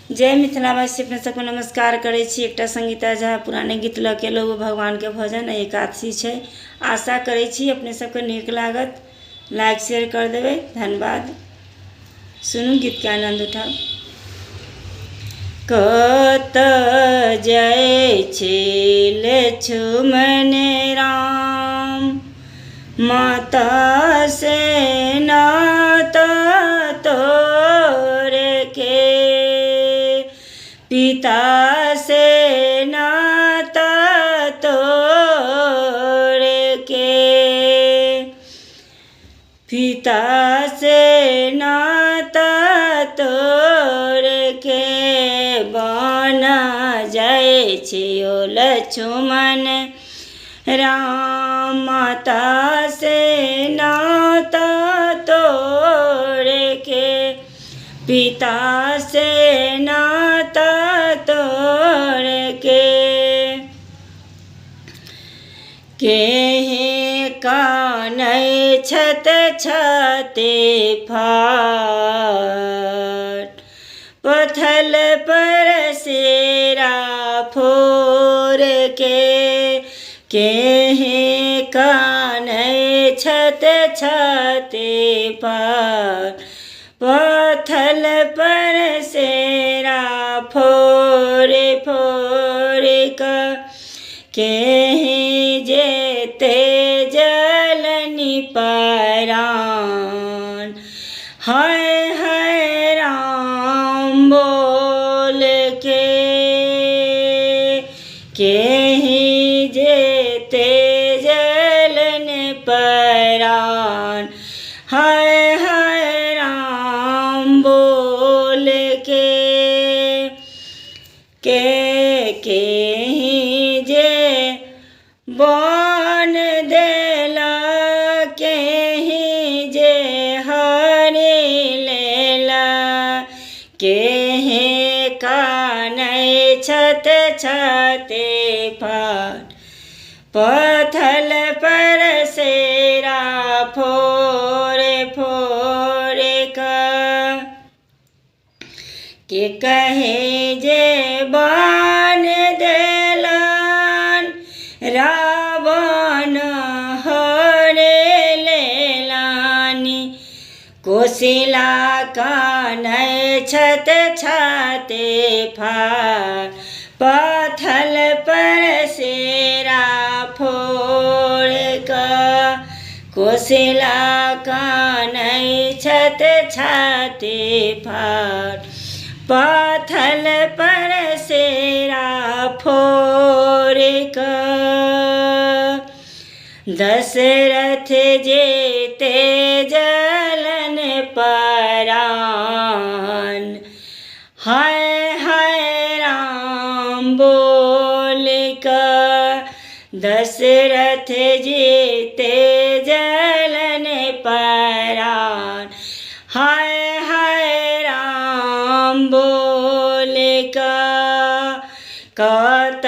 जय मिथिलावासी, अपने सबको नमस्कार करै छी। एकटा संगीता झा पुराने गीत लऽ के लोग भगवान के भजन एकादशी छै। आशा करै छी अपने सबके नीक लागत। लाइक शेयर कर देबै, धन्यवाद। सुनू गीत के आनंद उठाओ। कत जय छे लक्ष्मण राम, माता से नाता तोड़ के, पिता से नाता तोड़ के, पिता से नाता तोड़ के, बना जाए छे ओ लक्ष्मण राम, माता से नाता तोड़ के, पिता से नाता तोड़ के, केहे कानय छत छते फाट, पथल पर सेरा फोर के, केहे कानय छत छते फाट, पथल पर सेरा फोर फोर का, केहे जेते जलनि परान, हाय हाय राम बोल के, केहे जेते जलन परान, हाय हाय राम बोल के, केहे जे बन देला, केहे जे हरि लेला, केहे कानय छत छते फाट, पथल पर सेरा फोर फोर का, के कहे जे बान देलन, रावण हरे लेलानी, कोशिला कानय छत छते फाट, पथल पर सेरा फोड़ का, कोशिला कानय छत छते फाट, पथल पर सेरा फोड़ का, दशरथ जेते जलन परान, हाय हाय राम बोल का, दशरथ जेते जलन परान, हाय हाय राम बोल का, कत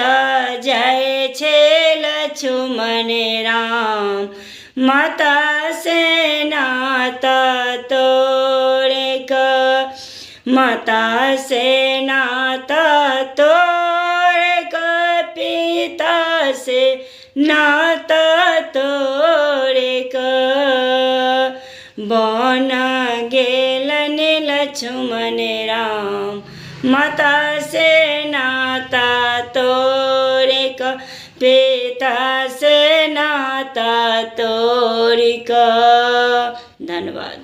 जय छे लक्ष्मण राम, माता से नाता तोड़ का, माता से नाता तोड़ का, पिता से नाता तोड़ का, बन गेलन लक्ष्मण राम, माता से नाता तोड़ का, पिता से नाता तोड़ का। धन्यवाद।